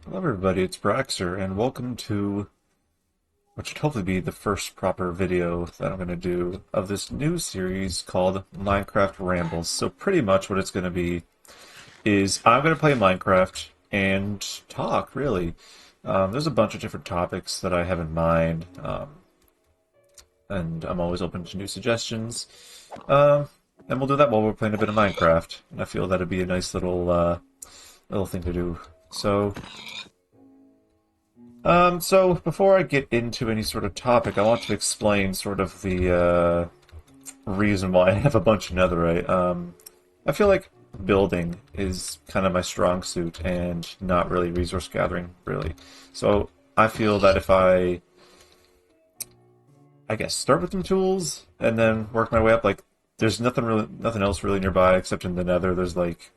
Hello everybody, it's Braxer, and welcome to what should hopefully be the first proper video that I'm going to do of this new series called Minecraft Rambles. So pretty much what it's going to be is I'm going to play Minecraft and talk, really. There's a bunch of different topics that I have in mind, and I'm always open to new suggestions. Um, and we'll do that while we're playing a bit of Minecraft, and I feel that'd be a nice little thing to do. So before I get into any sort of topic, I want to explain sort of the reason why I have a bunch of netherite. I feel like building is kind of my strong suit and not really resource gathering, really. So I feel that if I guess, start with some tools and then work my way up, like, there's nothing else really nearby except in the nether. There's like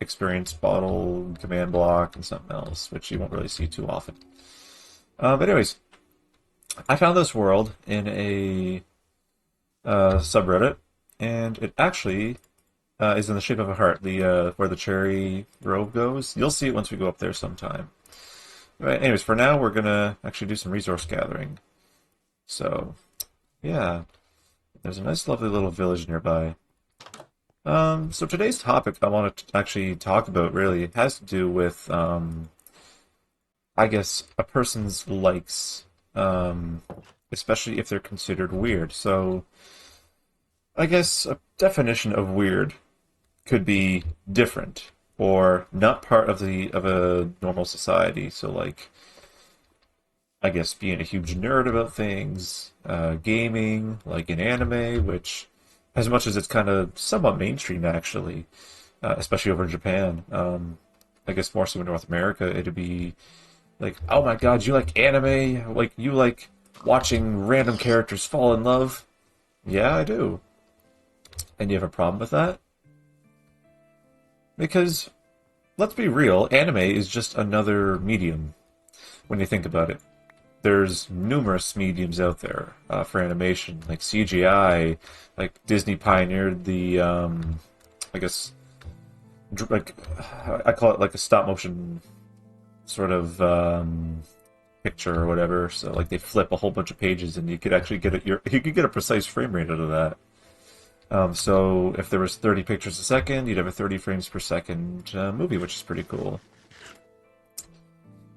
experience bottle, command block, and something else, which you won't really see too often. But anyways, I found this world in a subreddit, and it actually is in the shape of a heart. The where the cherry grove goes. You'll see it once we go up there sometime. Right. Anyways, for now we're gonna actually do some resource gathering. So, yeah, there's a nice, lovely little village nearby. So today's topic I want to actually talk about really has to do with I guess a person's likes, especially if they're considered weird. So I guess a definition of weird could be different or not part of the of a normal society. So like I guess being a huge nerd about things, gaming, like in anime, which as much as it's kind of somewhat mainstream actually, especially over in Japan. I guess more so in North America, it'd be like, oh my god, you like anime? Like, you like watching random characters fall in love? Yeah, I do. And you have a problem with that? Because, let's be real, anime is just another medium when you think about it. There's numerous mediums out there for animation, like CGI, like Disney pioneered the, I guess, like, I call it like a stop motion sort of picture or whatever. So like they flip a whole bunch of pages, and you could actually get you could get a precise frame rate out of that. So if there was 30 pictures a second, you'd have a 30 frames per second movie, which is pretty cool.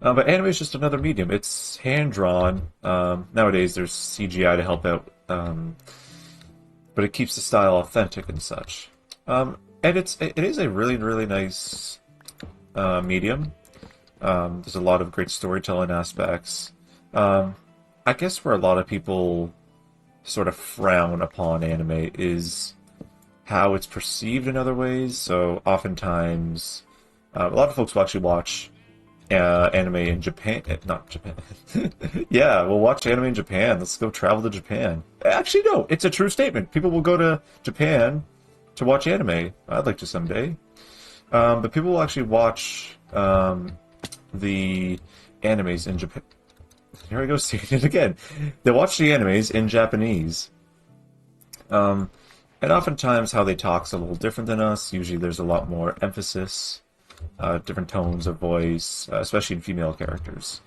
But anime is just another medium. It's hand drawn. Nowadays, there's CGI to help out, but it keeps the style authentic and such. And it is a really nice medium. There's a lot of great storytelling aspects. I guess where a lot of people sort of frown upon anime is how it's perceived in other ways. So oftentimes, a lot of folks will actually watch anime in Japan. Not Japan. Yeah, we'll watch anime in Japan. Let's go travel to Japan. Actually, no, it's a true statement. People will go to Japan to watch anime. I'd like to someday. But people will actually watch the animes in Japan. Here I go saying it again. They watch the animes in Japanese. And oftentimes how they talk's a little different than us. Usually there's a lot more emphasis, different tones of voice, especially in female characters.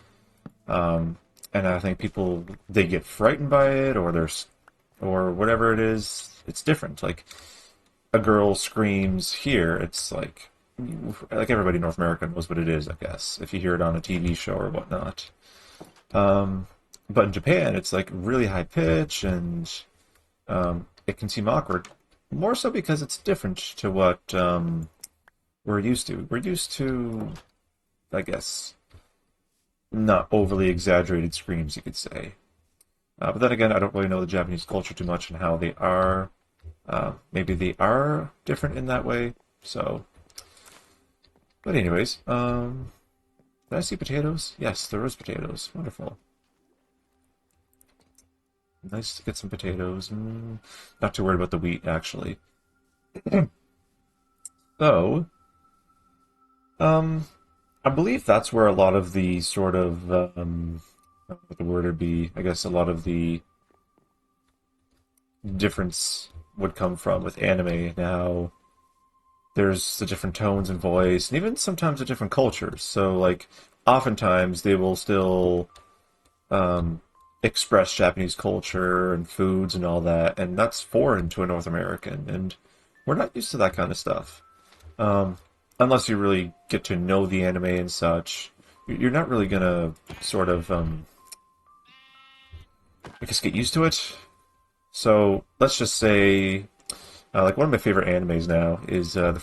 And I think people, they get frightened by it, or or whatever it is. It's different. Like a girl screams here, it's like everybody in North America knows what it is, I guess, if you hear it on a TV show or whatnot. But in Japan, it's like really high pitch, and it can seem awkward. More so because it's different to what we're used to. We're used to, I guess, not overly exaggerated screams, you could say. But then again, I don't really know the Japanese culture too much and how they are. Maybe they are different in that way. So, but anyways, did I see potatoes? Yes, there was potatoes. Wonderful. Nice to get some potatoes. Not too worried about the wheat, actually. So, um, I believe that's where a lot of the sort of, what the word would be, I guess a lot of the difference would come from with anime. Now, there's the different tones and voice, and even sometimes the different cultures. So, like, oftentimes they will still express Japanese culture and foods and all that, and that's foreign to a North American, and we're not used to that kind of stuff. Unless you really get to know the anime and such, you're not really gonna sort of, I guess, get used to it. So let's just say, like one of my favorite animes now is the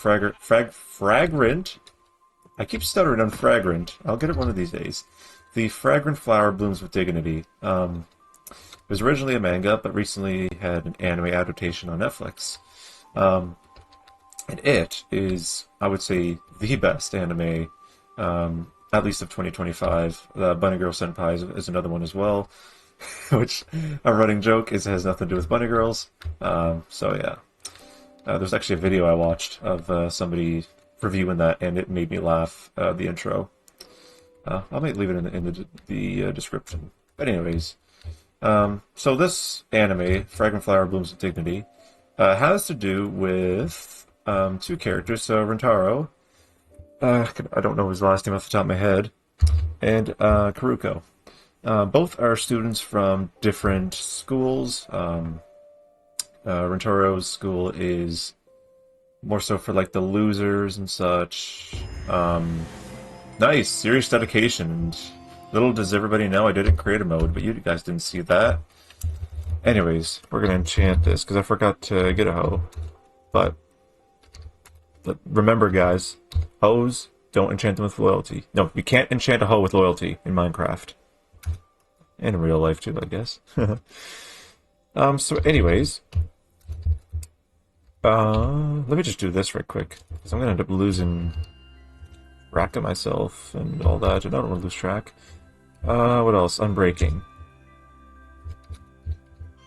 Fragrant. I keep stuttering on Fragrant. I'll get it one of these days. The Fragrant Flower Blooms with Dignity. It was originally a manga, but recently had an anime adaptation on Netflix. And it is, I would say, the best anime, at least of 2025. Bunny Girl Senpai is another one as well, which a running joke is it has nothing to do with bunny girls. So yeah, there's actually a video I watched of somebody reviewing that, and it made me laugh. The intro. I might leave it in the description. But anyways, so this anime, Fragrant Flower Blooms with Dignity, has to do with two characters. So Rentaro, I don't know his last name off the top of my head, and Karuko. Both are students from different schools. Rentaro's school is more so for like the losers and such. Nice, serious dedication. And little does everybody know I did it in creative mode, but you guys didn't see that. Anyways, we're gonna enchant this because I forgot to get a hoe. But remember, guys, hoes don't enchant them with loyalty. No, you can't enchant a hoe with loyalty in Minecraft. And in real life too, I guess. So anyways, let me just do this right quick because I'm gonna end up losing track of myself and all that. I don't want to lose track. What else? Unbreaking.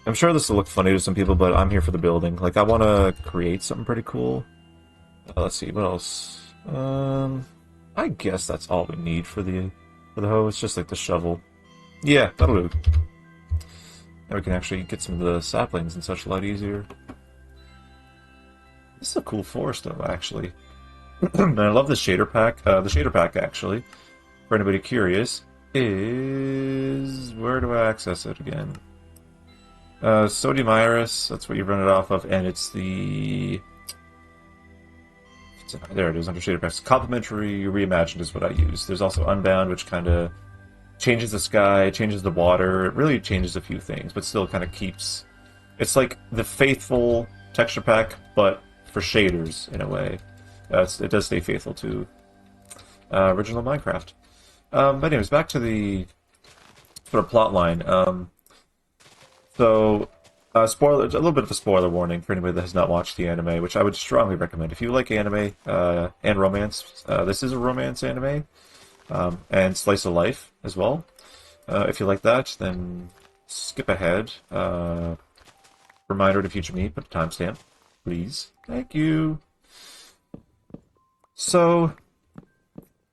I'm sure this will look funny to some people, but I'm here for the building. Like, I want to create something pretty cool. Let's see, what else? I guess that's all we need for the hoe. It's just like the shovel. Yeah, that'll do. Now we can actually get some of the saplings and such a lot easier. This is a cool forest, though, actually. And I love the shader pack. The shader pack, actually, for anybody curious, is... Where do I access it again? Sodium Iris, that's what you run it off of, and it's the... There it is, under shader packs. Complementary Reimagined is what I use. There's also Unbound, which kind of changes the sky, changes the water. It really changes a few things, but still kind of keeps... It's like the faithful texture pack, but for shaders, in a way. It does stay faithful to original Minecraft. But anyways, back to the sort of plot line. Spoiler, a little bit of a spoiler warning for anybody that has not watched the anime, which I would strongly recommend. If you like anime and romance, this is a romance anime, and slice of life as well. If you like that, then skip ahead. Reminder to future me, put a timestamp, please. Thank you. So,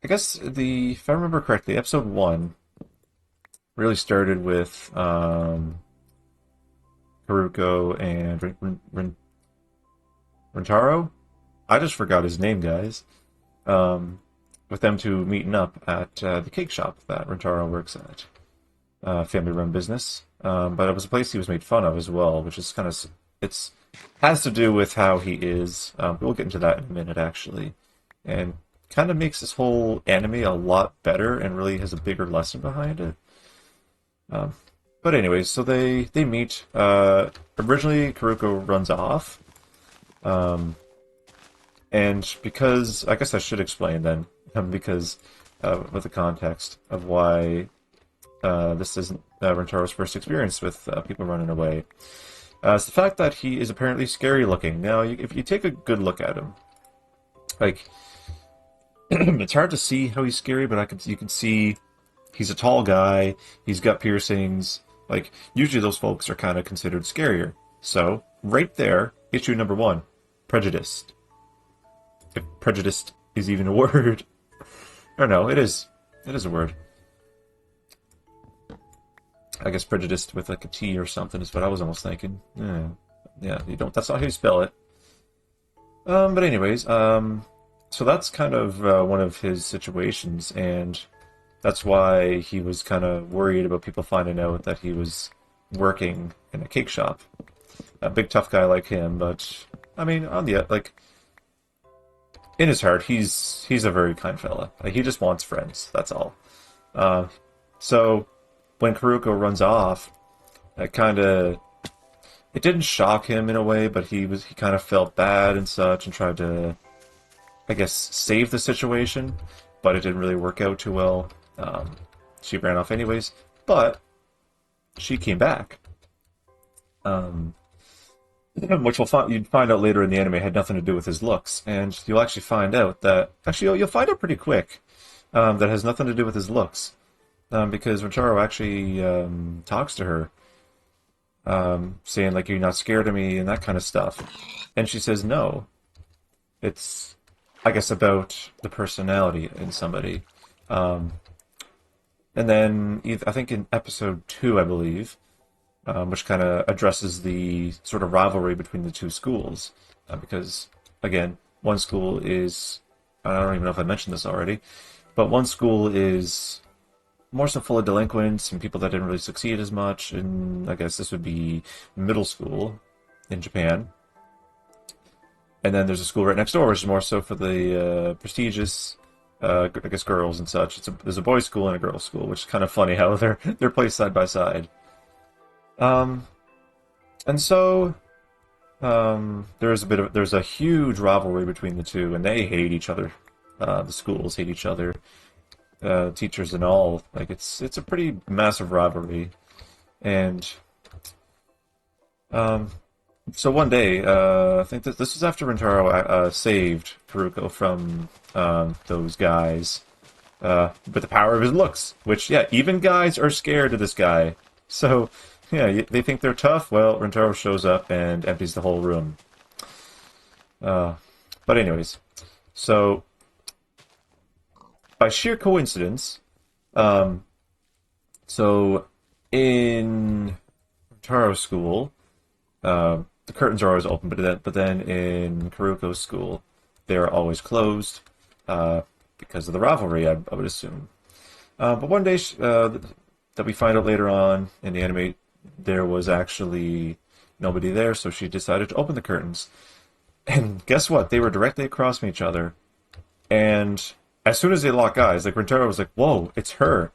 I guess if I remember correctly, episode 1 really started with Haruko and Rentaro? I just forgot his name, guys. With them two meeting up at the cake shop that Rentaro works at. Family-run business. But it was a place he was made fun of as well, which is kind of... has to do with how he is. We'll get into that in a minute, actually. And kind of makes this whole anime a lot better and really has a bigger lesson behind it. But anyways, so they meet. Originally, Karuko runs off. And because... I guess I should explain then, because with the context of why this isn't Rentaro's first experience with people running away. It's the fact that he is apparently scary looking. Now, if you take a good look at him, like... it's hard to see how he's scary, but you can see he's a tall guy, he's got piercings. Like, usually those folks are kind of considered scarier. So, right there, issue number 1, prejudiced. If prejudiced is even a word. Or no, it is. It is a word. I guess prejudiced with like a T or something is what I was almost thinking. Yeah, you don't. That's not how you spell it. But anyways, so that's kind of one of his situations, and That's why he was kind of worried about people finding out that he was working in a cake shop. A big tough guy like him, but I mean, on the like in his heart, he's a very kind fella. Like, he just wants friends. That's all. Uh, so when Karuko runs off, it kind of it didn't shock him in a way, but he kind of felt bad and such, and tried to, I guess, save the situation, but it didn't really work out too well. She ran off anyways, but she came back. Um, which you'd find out later in the anime had nothing to do with his looks, and you'll actually find out that you'll find out pretty quick that has nothing to do with his looks, because Rintaro actually talks to her, saying like, "You're not scared of me" and that kind of stuff, and she says no. It's, I guess, about the personality in somebody. Um, and then I think in episode 2, I believe, which kind of addresses the sort of rivalry between the two schools. Because, again, one school is, I don't even know if I mentioned this already, but one school is more so full of delinquents and people that didn't really succeed as much. And I guess this would be middle school in Japan. And then there's a school right next door, which is more so for the prestigious, I guess, girls and such. There's a boys' school and a girls' school, which is kind of funny how they're placed side by side. Um, and so there's a huge rivalry between the two, and they hate each other. The schools hate each other, teachers and all. Like, it's a pretty massive rivalry, and um, so one day, I think this was after Rintaro saved Haruko from those guys with the power of his looks. Which, yeah, even guys are scared of this guy. So, yeah, they think they're tough. Well, Rintaro shows up and empties the whole room. But anyways, so by sheer coincidence, um, so in Rintaro's school, the curtains are always open, but then in Karuko's school, they're always closed because of the rivalry, I would assume. But one day that we find out later on in the anime, there was actually nobody there, so she decided to open the curtains. And guess what? They were directly across from each other. And as soon as they lock eyes, like, Rintaro was like, "Whoa, it's her!"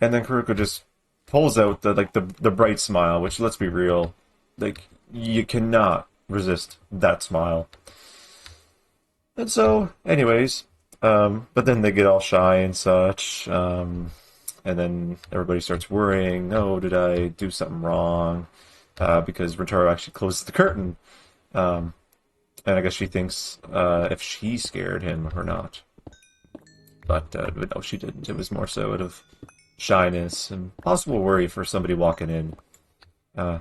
And then Karuko just pulls out the bright smile, which, let's be real, like, you cannot resist that smile. And so, anyways, but then they get all shy and such, and then everybody starts worrying, "Oh, did I do something wrong?" Because Rintaro actually closes the curtain, and I guess she thinks if she scared him or not. But no, she didn't. It was more so out of shyness and possible worry for somebody walking in. Yeah,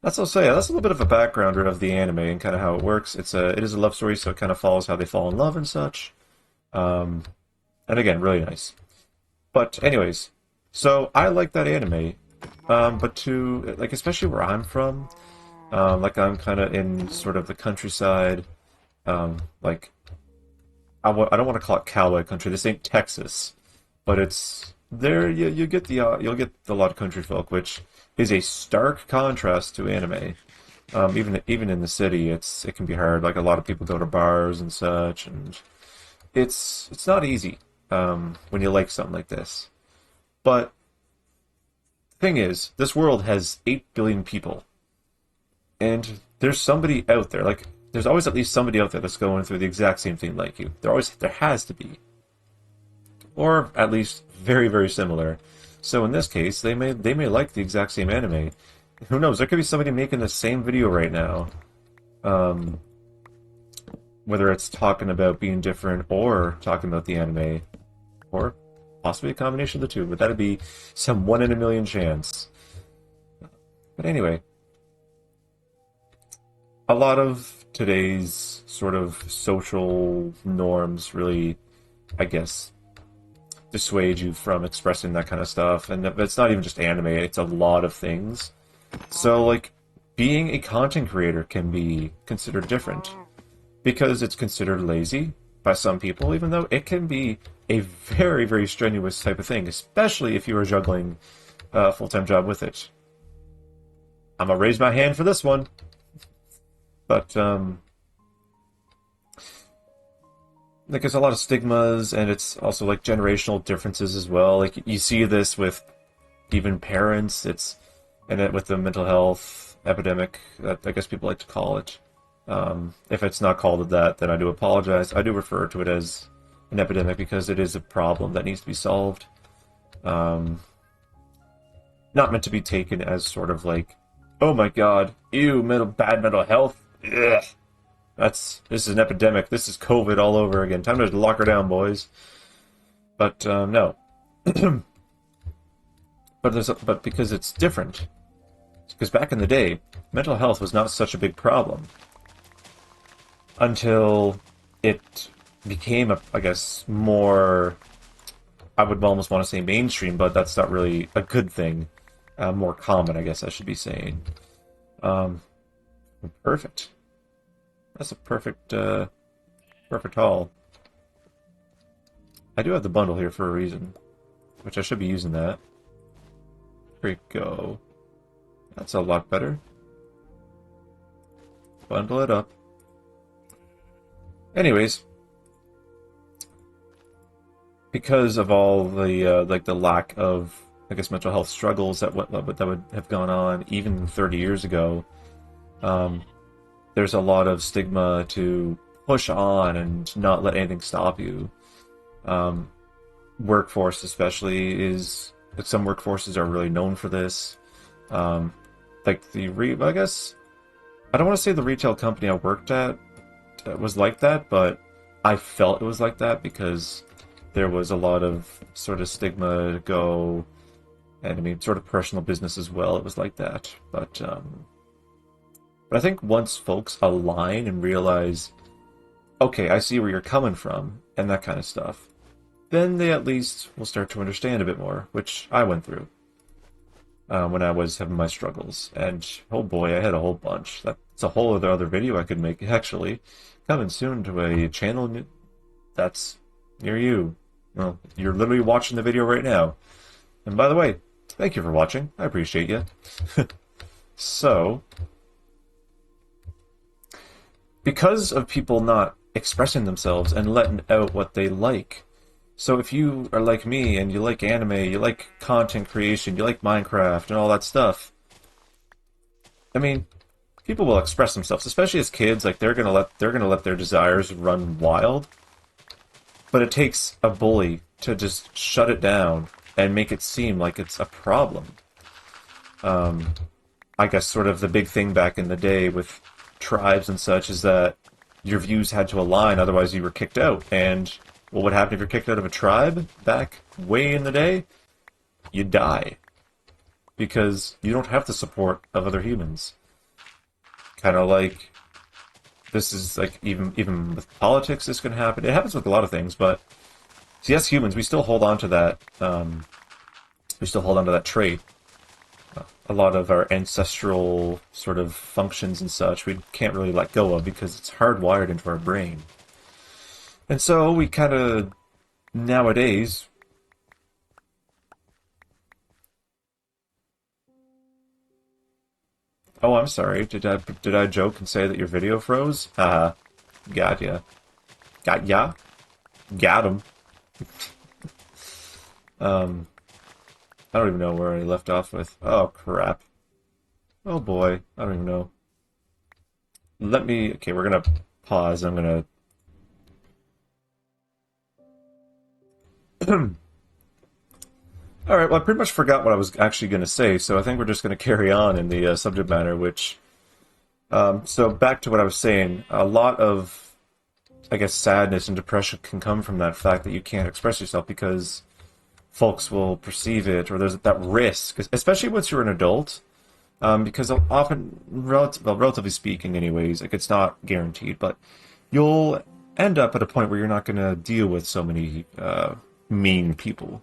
that's also, yeah, that's a little bit of a backgrounder of the anime and kind of how it works. It is a love story, so it kind of follows how they fall in love and such. Um, and again, really nice. But anyways, so I like that anime, but to, like, especially where I'm from, like, I'm kind of in sort of the countryside. Like, I don't want to call it cowboy country. This ain't Texas, but it's there. You get you'll get a lot of country folk, which is a stark contrast to anime. Even in the city, it can be hard. Like, a lot of people go to bars and such, and it's not easy when you like something like this. But the thing is, this world has 8 billion people, and there's somebody out there. Like, there's always at least somebody out there that's going through the exact same thing like you. There has to be, or at least very, very similar. So in this case, they may like the exact same anime. Who knows? There could be somebody making the same video right now, whether it's talking about being different or talking about the anime, or possibly a combination of the two. But that'd be some 1 in a million chance. But anyway, a lot of today's sort of social norms really, I guess, dissuade you from expressing that kind of stuff. And it's not even just anime, it's a lot of things. So, like, being a content creator can be considered different because it's considered lazy by some people, even though it can be a very, very strenuous type of thing, especially if you are juggling a full-time job with it. I'm gonna raise my hand for this one. But, like, there's a lot of stigmas, and it's also, like, generational differences as well. Like, you see this with even parents. And it with the mental health epidemic, that I guess people like to call it. If it's not called that, then I do apologize. I do refer to it as an epidemic because it is a problem that needs to be solved. Not meant to be taken as sort of like, oh my god, ew, bad mental health. Ugh. This is an epidemic. This is COVID all over again. Time to lock her down, boys. But no. But because it's different. Because back in the day, mental health was not such a big problem until it became, I guess, more, I would almost want to say mainstream, but that's not really a good thing. More common, I guess I should be saying. Perfect. That's a perfect haul. I do have the bundle here for a reason, which I should be using that. There we go. That's a lot better. Bundle it up. Anyways, because of all the like the lack of, I guess, mental health struggles that would have gone on even 30 years ago, there's a lot of stigma to push on and not let anything stop you. Workforce especially is, some workforces are really known for this. Like I guess, I don't want to say the retail company I worked at was like that, but I felt it was like that because there was a lot of sort of stigma to go, and I mean, sort of personal business as well. It was like that, but I think once folks align and realize, okay, I see where you're coming from, and that kind of stuff, then they at least will start to understand a bit more, which I went through when I was having my struggles. And oh boy, I had a whole bunch. That's a whole other video I could make, actually. Coming soon to a channel that's near you. Well, you're literally watching the video right now. And by the way, thank you for watching. I appreciate you. So, because of people not expressing themselves and letting out what they like. So if you are like me and you like anime, you like content creation, you like Minecraft and all that stuff, I mean, people will express themselves, especially as kids. Like, they're gonna let their desires run wild. But it takes a bully to just shut it down and make it seem like it's a problem. I guess sort of the big thing back in the day with tribes and such is that your views had to align, otherwise you were kicked out. And what would happen if you're kicked out of a tribe back way in the day? You die. Because you don't have the support of other humans. Kind of like, this is like, even with politics, this can happen. It happens with a lot of things, but so yes, humans, we still hold on to that. We still hold on to that trait. A lot of our ancestral sort of functions and such, we can't really let go of because it's hardwired into our brain. And so we kind of, nowadays, oh, I'm sorry. Did I joke and say that your video froze? Haha. Got ya. Got ya? Got him. I don't even know where I left off with. Oh, crap. Oh, boy. I don't even know. Okay, we're gonna pause. I'm gonna... Alright, well, I pretty much forgot what I was actually going to say, so I think we're just going to carry on in the subject matter, which... so back to what I was saying, a lot of, I guess, sadness and depression can come from that fact that you can't express yourself because folks will perceive it, or there's that risk, especially once you're an adult, because often, relatively speaking anyways, like, it's not guaranteed, but you'll end up at a point where you're not going to deal with so many mean people.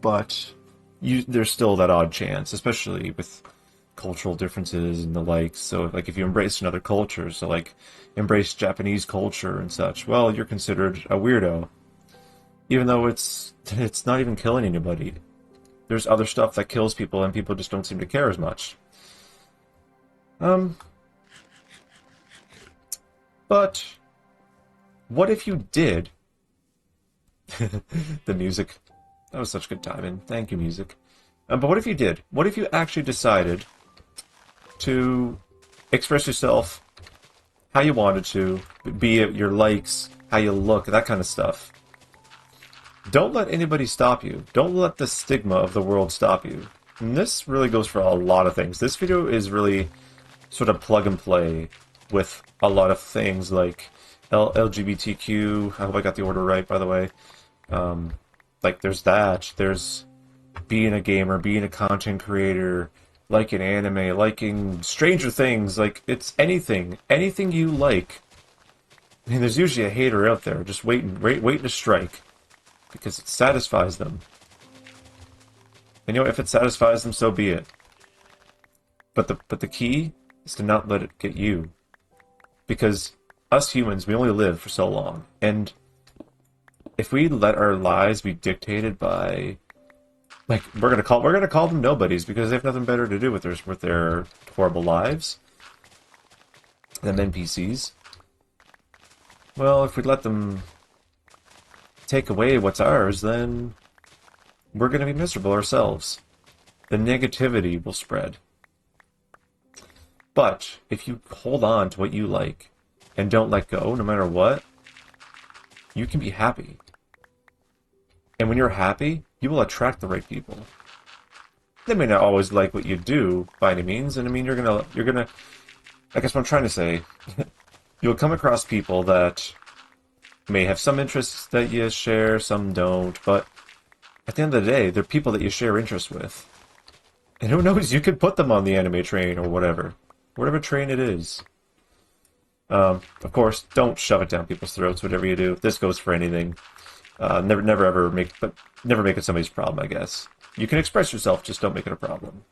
But there's still that odd chance, especially with cultural differences and the likes. So like if you embrace another culture, so like embrace Japanese culture and such, well, you're considered a weirdo. Even though it's not even killing anybody. There's other stuff that kills people and people just don't seem to care as much. But what if you did? The music. That was such good timing. Thank you, music. But what if you did? What if you actually decided to express yourself how you wanted to, be it your likes, how you look, that kind of stuff? Don't let anybody stop you. Don't let the stigma of the world stop you. And this really goes for a lot of things. This video is really sort of plug and play with a lot of things like LGBTQ. I hope I got the order right, by the way. Like there's that. There's being a gamer, being a content creator, liking anime, liking Stranger Things. Like it's anything you like. I mean, there's usually a hater out there just waiting to strike because it satisfies them. And you know, if it satisfies them, so be it. But the key is to not let it get you. Because us humans, we only live for so long. And if we let our lives be dictated by, like, we're gonna call them nobodies because they have nothing better to do with their horrible lives than NPCs. Well, if we let them take away what's ours, then we're gonna be miserable ourselves. The negativity will spread. But if you hold on to what you like and don't let go, no matter what, you can be happy. And when you're happy, you will attract the right people. They may not always like what you do by any means, and I mean you're gonna I guess what I'm trying to say, you'll come across people that may have some interests that you share, some don't, but at the end of the day, they're people that you share interests with. And who knows, you could put them on the anime train or whatever train it is. Of course, don't shove it down people's throats, whatever you do. This goes for anything. Never make it somebody's problem, I guess. You can express yourself, just don't make it a problem.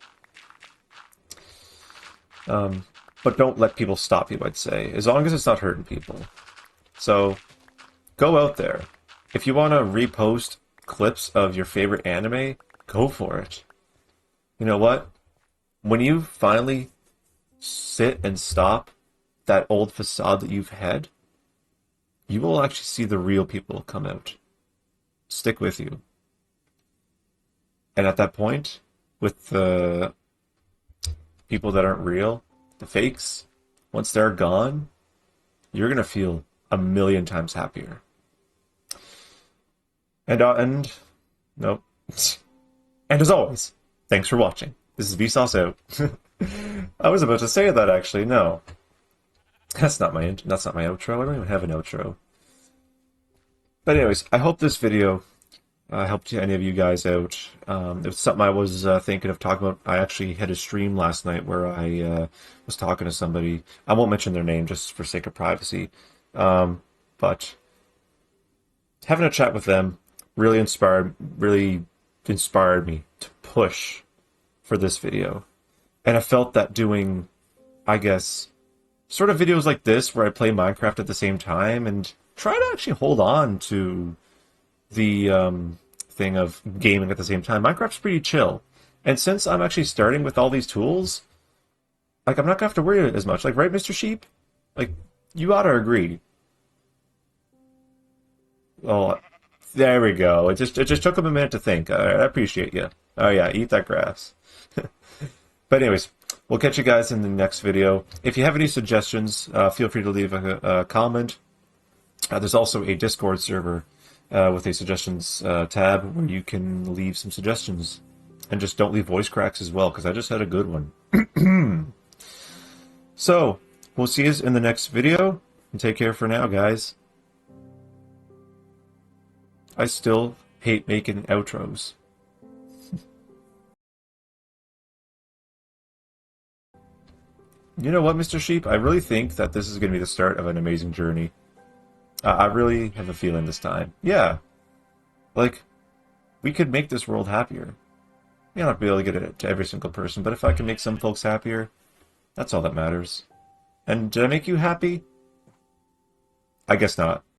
But don't let people stop you, I'd say, as long as it's not hurting people. So, go out there. If you want to repost clips of your favorite anime, go for it. You know what? When you finally sit and stop that old facade that you've had, you will actually see the real people come out. Stick with you. And at that point, with the people that aren't real, the fakes, once they're gone, you're going to feel a million times happier. And nope. And as always, thanks for watching. This is Vsauce out. I was about to say that actually. No, that's not my outro. I don't even have an outro. But anyways, I hope this video helped any of you guys out. It's something I was thinking of talking about. I actually had a stream last night where I was talking to somebody. I won't mention their name just for sake of privacy. But having a chat with them really inspired me to push for this video. And I felt that doing, I guess, sort of videos like this where I play Minecraft at the same time and try to actually hold on to the thing of gaming at the same time. Minecraft's pretty chill. And since I'm actually starting with all these tools, like, I'm not gonna have to worry as much. Like, right, Mr. Sheep? Like, you ought to agree. Oh, there we go. It just took him a minute to think. I appreciate you. Oh yeah, eat that grass. But anyways, we'll catch you guys in the next video. If you have any suggestions, feel free to leave a comment. There's also a Discord server with a suggestions tab where you can leave some suggestions. And just don't leave voice cracks as well, because I just had a good one. So, we'll see you in the next video, and take care for now, guys. I still hate making outros. You know what, Mr. Sheep? I really think that this is going to be the start of an amazing journey. I really have a feeling this time. Yeah. Like, we could make this world happier. may not be able to get it to every single person, but if I can make some folks happier, that's all that matters. And did I make you happy? I guess not.